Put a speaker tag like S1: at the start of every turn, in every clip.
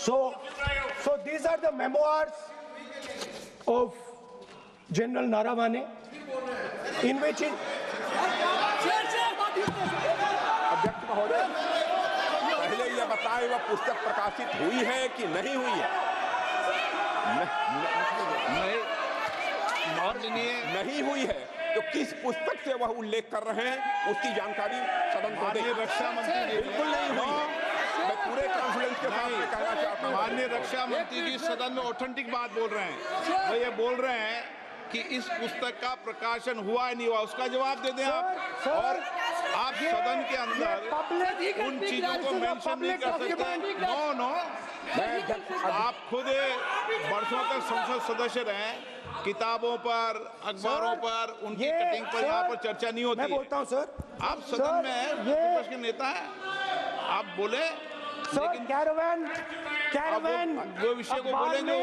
S1: So these are the memoirs of General Naravane, in which he...
S2: अध्यक्ष महोदय, पहले यह बताएं वह पुस्तक प्रकाशित हुई है कि नहीं हुई है? नहीं हुई है तो किस पुस्तक से वह उल्लेख कर रहे हैं उसकी जानकारी सदन को दें।
S3: रक्षा मंत्री जी
S2: बिल्कुल नहीं हुई। मैं पूरे कॉन्फिडेंस के साथ कहना चाहता हूं,
S3: माननीय रक्षा मंत्री जी सदन में ऑथेंटिक बात बोल रहे हैं। वो ये बोल रहे हैं कि इस पुस्तक का प्रकाशन हुआ है नहीं हुआ, उसका जवाब दे दें आप। और आप सदन के अंदर उन चीजों को मेंशन नहीं कर सकते। नो आप खुद वर्षों तक संसद सदस्य रहे, किताबों पर, अखबारों पर, उनकी कटिंग पर यहाँ पर चर्चा नहीं होती।
S1: मैं बोलता हूँ सर,
S3: आप सदन में विपक्ष के नेता हैं, आप बोले, लेकिन
S1: कैरावैन
S3: वो विषय को बोलेंगे।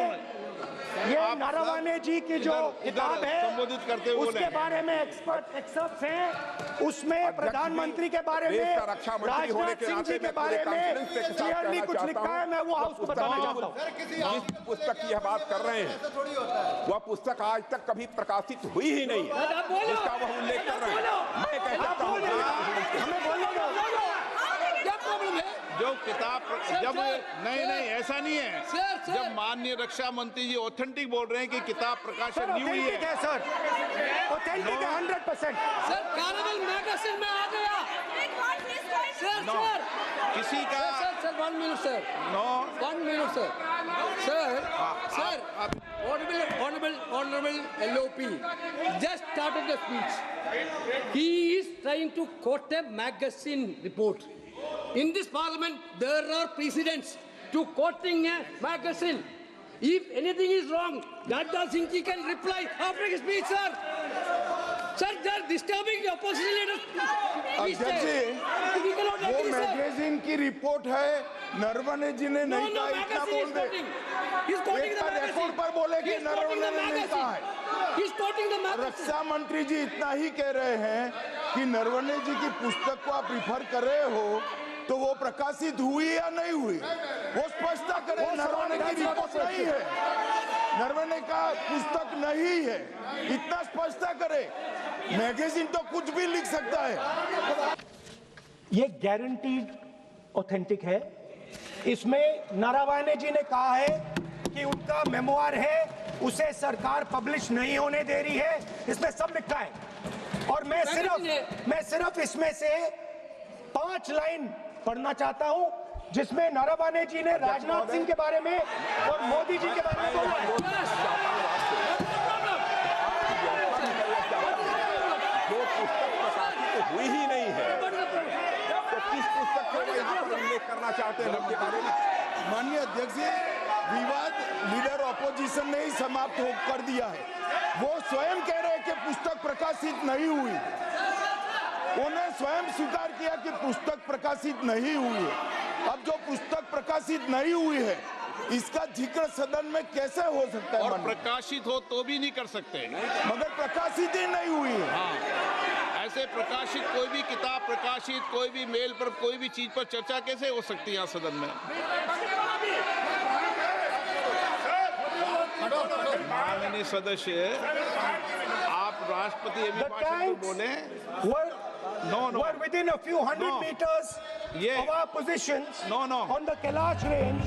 S1: ये नारावाने जी की जो किताब है
S3: संबोधित करते हुए
S1: उसके बारे में एक्सपर्ट्स हैं, उसमें प्रधानमंत्री के बारे में, राजनाथ सिंह जी के बारे में क्लियरली कुछ लिखा है। मैं वो हाउस को बताना चाहता हूँ।
S2: जिस पुस्तक की यह बात कर रहे हैं वह पुस्तक आज तक कभी प्रकाशित हुई ही नहीं है जिसका वह उल्लेख कर रहे हैं। मैं कह सकता हूँ
S3: जो किताब जब नहीं ऐसा नहीं है। जब माननीय रक्षा मंत्री जी ऑथेंटिक बोल रहे हैं कि किताब प्रकाशन नहीं हुई है
S1: सर, ऑथेंटिक है 100%।
S4: सर कैरावैन मैगजीन में आ गया सर।
S3: किसी का
S4: sir 1 minute sir, 1 minute sir. Honorable LOP just started the speech. He is trying to quote a magazine report. In this parliament, there are precedents to quoting a magazine. If anything is wrong, Radha Singh ji can reply after his speech, sir. Sir, they are disturbing the opposition leaders.
S5: अध्यक्ष जी, वो magazine की report है, नरवणे जी ने नहीं कहा, इतना बोल दे। एक रिपोर्ट पर बोले कि नरवणे ने नहीं कहा है। रक्षा मंत्री जी इतना ही कह रहे हैं कि नरवणे जी की पुस्तक को आप रिफर कर रहे हो तो वो प्रकाशित हुई या नहीं हुई, वो स्पष्ट करें। नरवणे की रिपोर्ट नहीं है, नरवणे का पुस्तक नहीं है, इतना स्पष्ट करे। मैगजीन तो कुछ भी लिख सकता है।
S1: ये गारंटीड ऑथेंटिक है। इसमें नारावाने जी ने कहा है कि उनका मेमोआर है, उसे सरकार पब्लिश नहीं होने दे रही है, इसमें सब लिखा है। और मैं सिर्फ इसमें से 5 लाइन पढ़ना चाहता हूं जिसमें नारावाने जी ने राजनाथ सिंह के बारे में और मोदी जी के बारे में बोला है।
S2: जो पुस्तक प्रकाशित हुई ही नहीं है तो किस पुस्तक को यहाँ पर उल्लेख करना चाहते हैं उनके बारे में?
S5: माननीय अध्यक्ष जी, विवाद लीडर ऑपोजिशन ने ही समाप्त कर दिया है। वो स्वयं कह रहे हैं कि पुस्तक प्रकाशित नहीं हुई, उन्हें स्वयं स्वीकार किया कि पुस्तक प्रकाशित नहीं हुई है। अब जो पुस्तक प्रकाशित नहीं हुई है इसका जिक्र सदन में कैसे हो सकता है?
S3: और प्रकाशित हो तो भी नहीं कर सकते,
S5: मगर प्रकाशित ही नहीं हुई है।
S3: हाँ, ऐसे प्रकाशित कोई भी किताब प्रकाशित, कोई भी मेल पर, कोई भी चीज पर चर्चा कैसे हो सकती है यहाँ सदन में? माननीय सदस्य, आप राष्ट्रपति अभिभाषण को बोले।
S1: Were within a few hundred meters of our positions on the Kailash range.